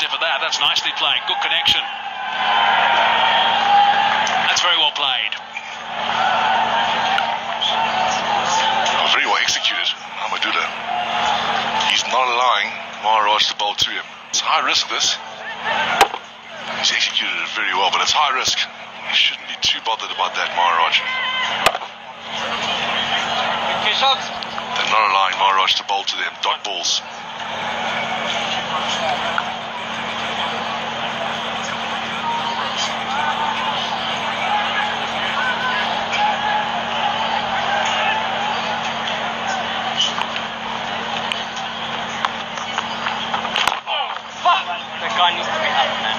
stiff of that. That's nicely played. Good connection. That's very well played. Very well executed, Amadula. He's not allowing Maharaj to bowl to him. It's high risk, this. He's executed it very well, but it's high risk. He shouldn't be too bothered about that, Maharaj. They're not allowing Maharaj to bowl to them. Dot balls. That guy needs to be up, man.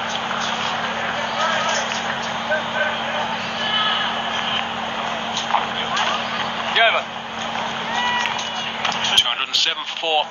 Get over. 207 for 4.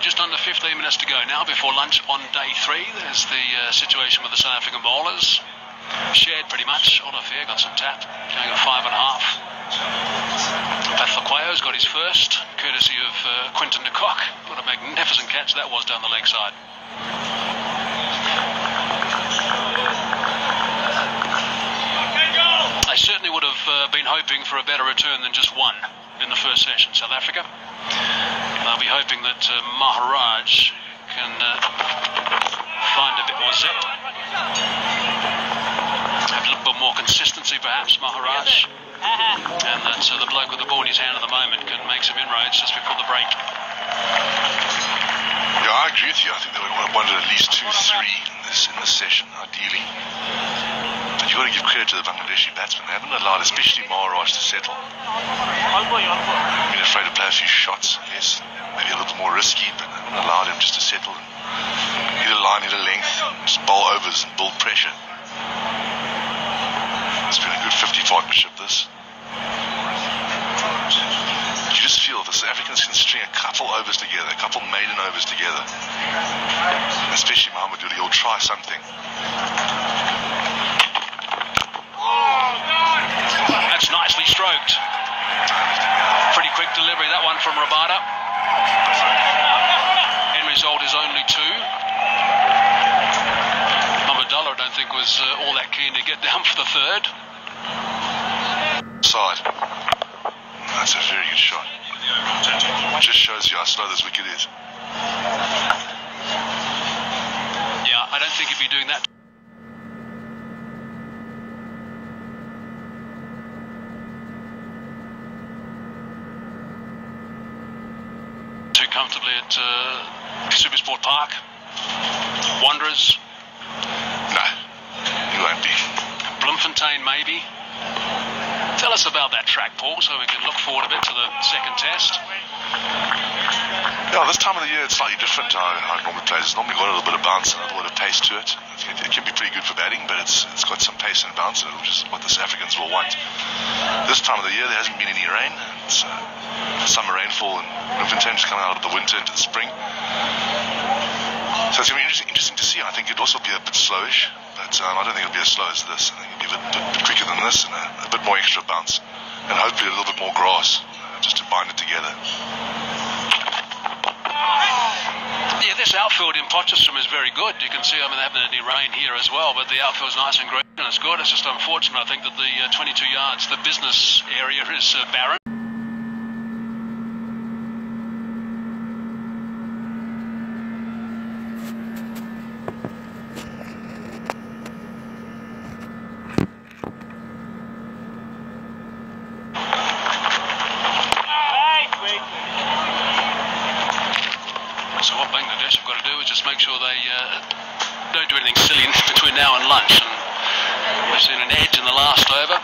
Just under 15 minutes to go now before lunch on day 3. There's the situation with the South African bowlers. Shared pretty much. Olivier got some tap, going at 5.5. Pathakwayo's got his first, courtesy of Quinton de Kock. What a magnificent catch that was down the leg side. They certainly would have been hoping for a better return than just one in the first session, South Africa. They'll be hoping that Maharaj can find a bit more zip. Have a little bit more consistency perhaps, Maharaj. And that the bloke with the ball in his hand at the moment can make some inroads just before the break. Yeah, I agree with you. I think they would have wanted at least 2-3 in this session, ideally. But you've got to give credit to the Bangladeshi batsmen. They haven't allowed, especially Maharaj, to settle. Been afraid to play a few shots, yes. Maybe a little more risky, but they haven't allowed him just to settle and hit a line, hit a length, just bowl overs and build pressure. It's been a good 50 partnership, this. You just feel the South Africans can string a couple overs together, a couple maiden overs together. Especially Mohammed, he'll try something. That's nicely stroked. Pretty quick delivery, that one from Rabada. End result is only 2. Mohammed I don't think was all that keen to get down for the third. Side. That's a very good shot. Just shows you how slow this wicket is. Yeah, I don't think he'd be doing that. Too comfortably at Supersport Park. Wanderers. No, he won't be. Bloemfontein maybe. Tell us about that track, Paul, so we can look forward a bit to the second test. Yeah, this time of the year it's slightly different how it normally plays. It's normally got a little bit of bounce and a little bit of pace to it. It can be pretty good for batting, but it's got some pace and bounce in it, which is what the South Africans will want. This time of the year there hasn't been any rain. It's summer rainfall and Bloemfontein just coming out of the winter into the spring. So it's going to be interesting to see. I think it'll also be a bit slowish, but I don't think it'll be as slow as this. I think it'll be a bit quicker than this and a bit more extra bounce. And hopefully a little bit more grass, just to bind it together. Yeah, this outfield in Potchefstroom is very good. You can see, I mean, they haven't had any rain here as well, but the outfield's nice and green and it's good. It's just unfortunate, I think, that the 22 yards, the business area is barren. So what Bangladesh have got to do is just make sure they don't do anything silly between now and lunch. And we've seen an edge in the last over.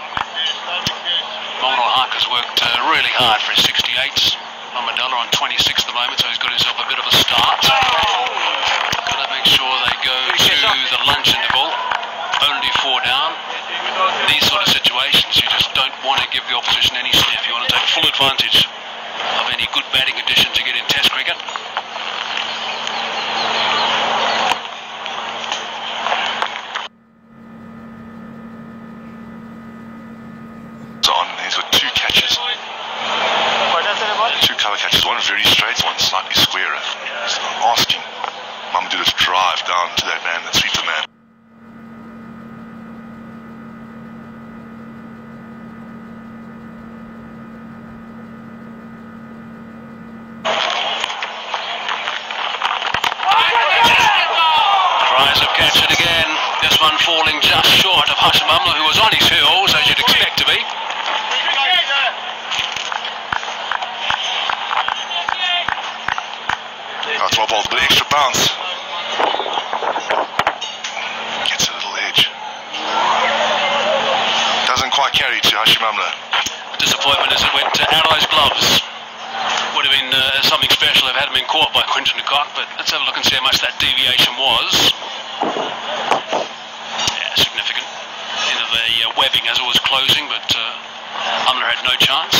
Mominal Haq has worked really hard for his 68s. Mohammed on 26 at the moment, so he's got himself a bit of a start. Got to make give the opposition any sniff. You want to take full advantage of any good batting conditions you get in Test cricket. He's got two catches. Two cover catches, one very straight, one slightly squarer. So I'm asking Mamadou to drive down to that man and sweep the man. Cries have catch it again. This one falling just short of Hashimamla, who was on his heels, as you'd expect to be. That's what ball, a bit extra bounce. Gets a little edge. Doesn't quite carry to Hashimamla. Disappointment as it went to Arrow's gloves. Would have been something special if it hadn't been caught by Quinton de Kock, but let's have a look and see how much that deviation was. Yeah, significant. Into the webbing as it was closing, but Amla had no chance.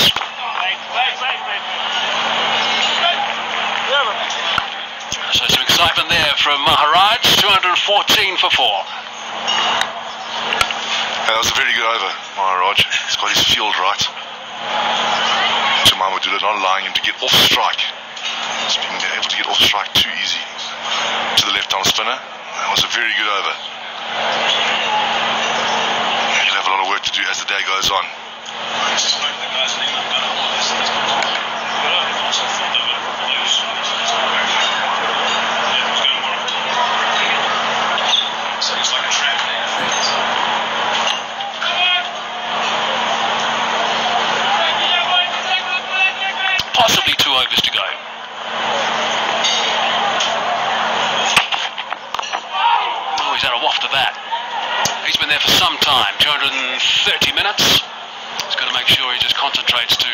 So some excitement there from Maharaj, 214 for 4. That was a very good over, Maharaj. He's got his field right. Jemima Dula not allowing him to get off strike. He's been able to get off strike too easy to the left-arm spinner. That was a very good over. He'll have a lot of work to do as the day goes on. Possibly 2 overs to go. Oh, he's had a waft of that. He's been there for some time, 230 minutes. He's got to make sure he just concentrates to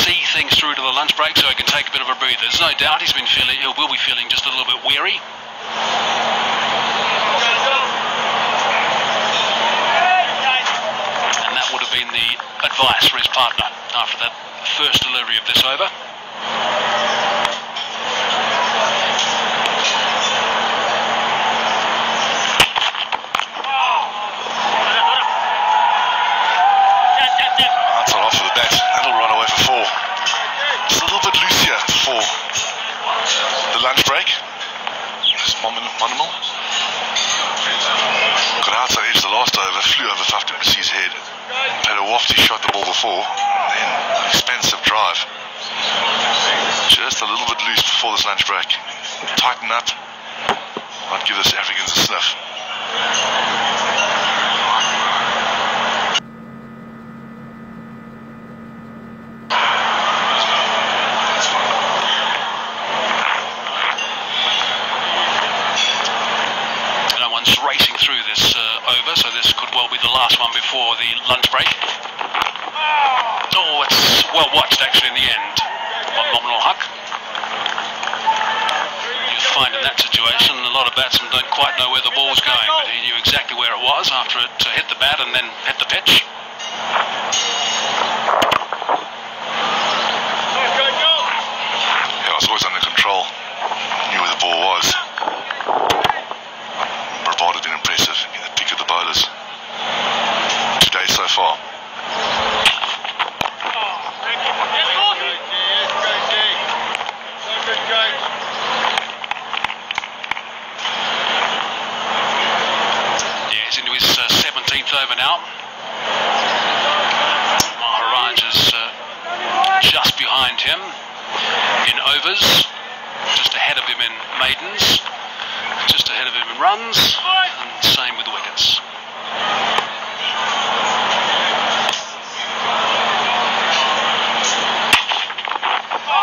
see things through to the lunch break so he can take a bit of a breather. There's no doubt he will be feeling just a little bit weary. And that would have been the advice for his partner after that first delivery of this over. That's not off of the bat. That'll run away for 4. It's a little bit loose here for the lunch break. Just minimal. Got outside edge the last over, flew over Faf du Plessis' head. Had a wafty shot the ball before, then expensive drive. Just a little bit loose before this lunch break. Tighten up. Might give this Africans a sniff. No one's racing through this over, so this could well be the last one before the lunch break. Oh, it's well watched actually in the end by Nominal Huck. You find in that situation a lot of batsmen don't quite know where the ball's going, but he knew exactly where it was after it hit the bat and then hit the pitch. Yeah, it was always under control. Knew where the ball was. Brevard has been impressive in the pick of the bowlers today so far. Yeah, he's into his 17th over now. Maharaj is just behind him in overs, just ahead of him in maidens, just ahead of him in runs, and same with wickets.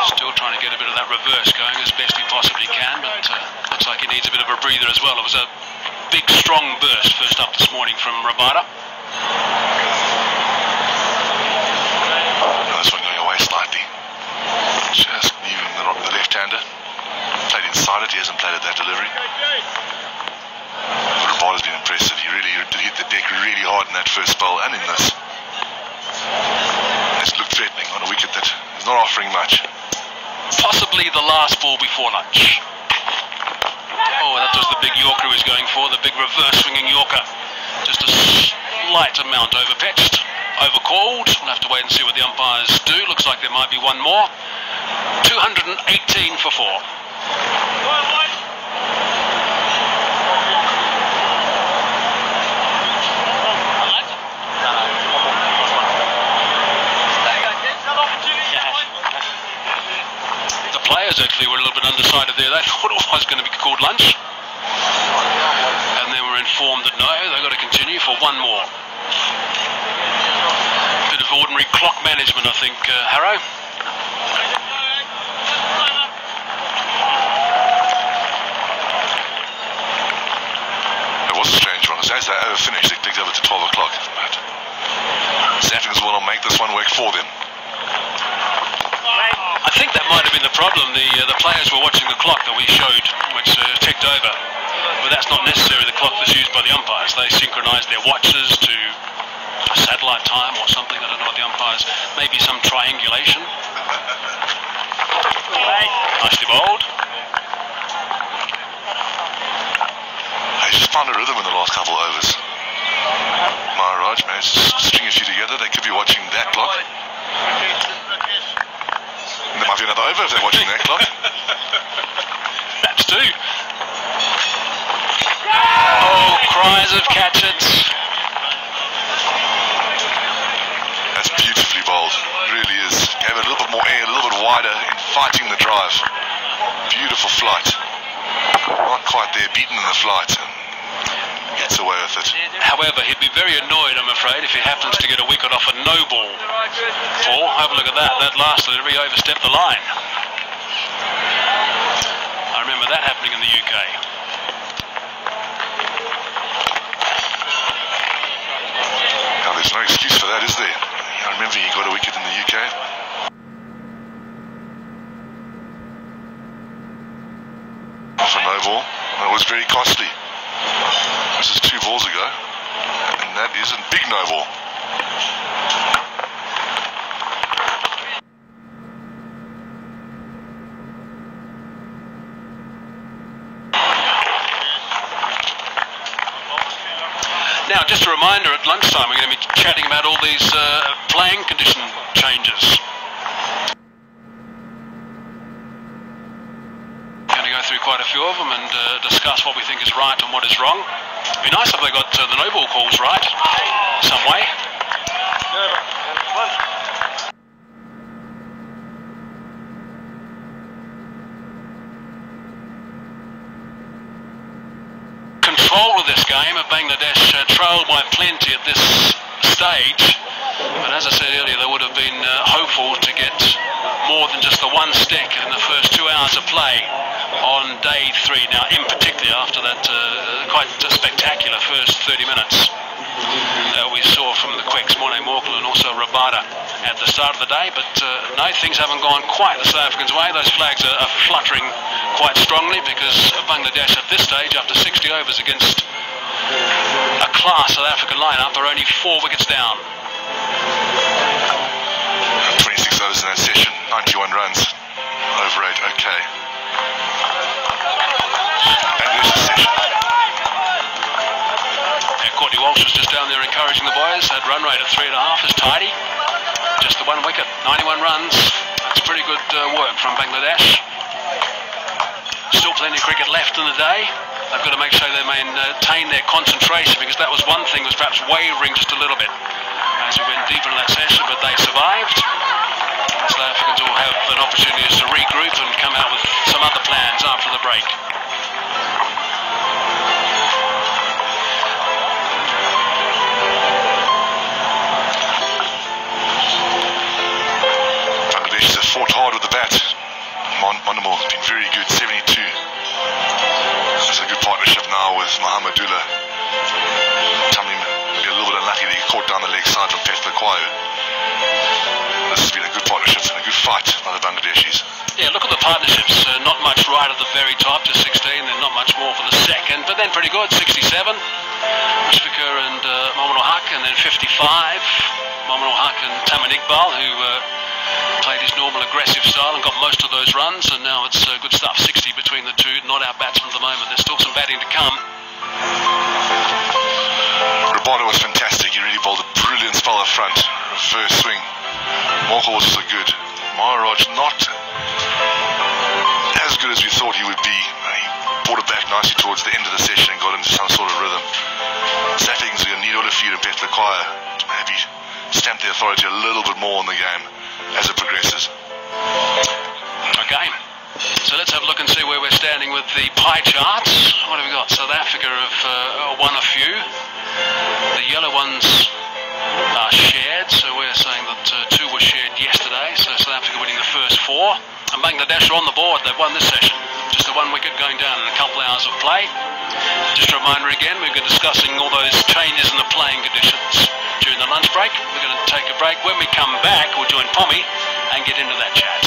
Still trying to get a bit of that reverse going as best he possibly can, but looks like he needs a bit of a breather as well. It was a big, strong burst first up this morning from Rabada. This one going away slightly. Just leaving the left-hander. Played inside it, he hasn't played at that delivery. Rabada's been impressive. He really did hit the deck really hard in that first spell and in this. not offering much. Possibly the last ball before lunch. Oh, that was the big Yorker he was going for, the big reverse swinging Yorker. Just a slight amount overpitched, overcalled. We'll have to wait and see what the umpires do. Looks like there might be one more. 218 for 4. Players actually were a little bit undecided there. They thought it was going to be called lunch, and then were informed that no, they've got to continue for one more. Bit of ordinary clock management, I think, Harrow. It was a strange one, because as they over-finished, it ticked over to 12 o'clock. But South Africans will not make this one work for them. I think that might have been the problem. The players were watching the clock that we showed, which ticked over. But that's not necessarily the clock that's used by the umpires. They synchronise their watches to a satellite time or something. I don't know what the umpires. Maybe some triangulation. Nicely bowled. I just found a rhythm in the last couple of overs. Maharaj managed to string a few together. They could be watching that clock. There might be another over if they're watching that clock. Perhaps two. Oh, cries of catch it. That's beautifully bowled. It really is. Gave it a little bit more air, a little bit wider in fighting the drive. Beautiful flight. Not quite there, beaten in the flight. Gets away with it. However, he'd be very annoyed, I'm afraid, if he happens to get a wicket off a no ball. Or, have a look at that, that last delivery overstepped the line. I remember that happening in the UK. Now, there's no excuse for that, is there? I remember he got a wicket in the UK. Off a no ball. That was very costly. This is 2 balls ago, and that is a big no ball. Now, just a reminder, at lunchtime we're going to be chatting about all these playing condition changes. Through quite a few of them and discuss what we think is right and what is wrong. It'd be nice if they got the no ball calls right some way. Control of this game of Bangladesh trailed by plenty at this stage, but as I said earlier, they would have been hopeful to get more than just the one stick in the first 2 hours of play on day 3. Now, in particular, after that quite spectacular first 30 minutes that we saw from the Quicks, Morne Morkel and also Rabada at the start of the day. But no, things haven't gone quite the South Africans' way. Those flags are fluttering quite strongly because Bangladesh at this stage, after 60 overs against a class South African lineup, are only 4 wickets down. 26 overs in that session, 91 runs, over 8, okay. And there's the session. Yeah, Courtney Walsh was just down there encouraging the boys. Had run rate at 3.5 is tidy. Just the 1 wicket, 91 runs. That's pretty good work from Bangladesh. Still plenty of cricket left in the day. They've got to make sure they maintain their concentration, because that was one thing was perhaps wavering just a little bit as we went deeper in that session, but they survived. South Africans will have an opportunity to regroup and come out with some other plans after the break. Bangladesh has fought hard with the bat. Monamal has been very good, 72. It's a good partnership now with Mohammadullah. Tamim maybe a little bit unlucky that he caught down the leg side from Peth Kwayo. This has been a good partnership and a good fight by the Bangladeshis. Yeah, look at the partnerships. Not much right at the very top, just 16, then not much more for the second, but then pretty good, 67. Mushfiqur and Momin ul Haq, and then 55. Momin ul Haq and Tamin Iqbal, who played his normal aggressive style and got most of those runs, and now it's good stuff. 60 between the two, not our batsmen at the moment. There's still some batting to come. Roboto was fantastic. He really bowled a brilliant spell up front. Reverse swing. Walker was also good. Maharaj not as good as we thought he would be. He brought it back nicely towards the end of the session and got into some sort of rhythm. Sapping's going to need Olafir and Petlaquire to maybe stamp the authority a little bit more in the game as it progresses. Okay, so let's have a look and see where we're standing with the pie charts. What have we got? South Africa have won a few. The yellow ones are shared, so we're saying that 2 were shared yesterday, so South Africa winning the first 4. And Bangladesh are on the board. They've won this session. Just a 1 wicket going down in a couple of hours of play. Just a reminder again, we're discussing all those changes in the playing conditions during the lunch break. We're going to take a break. When we come back, we'll join Pommy and get into that chat.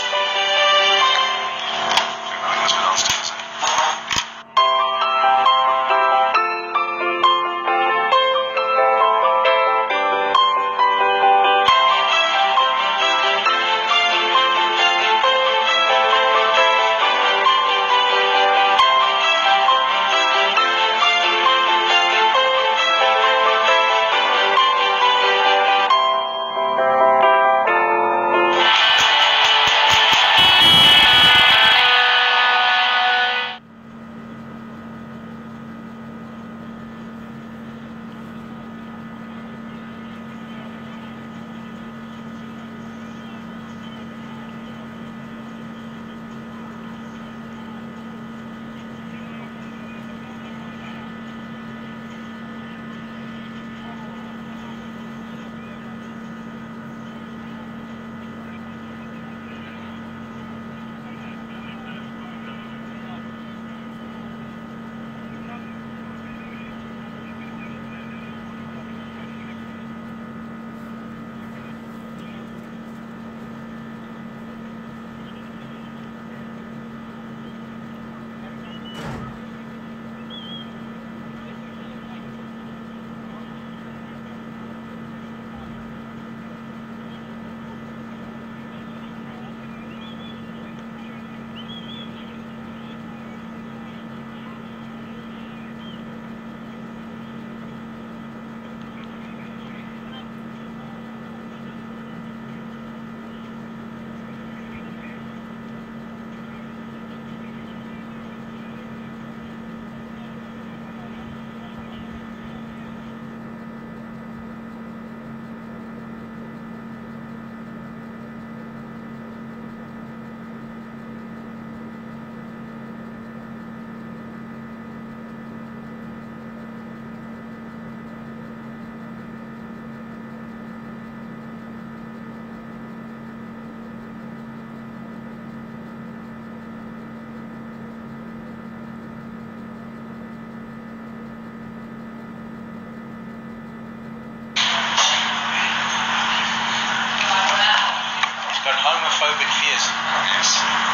Homophobic fears. Yes.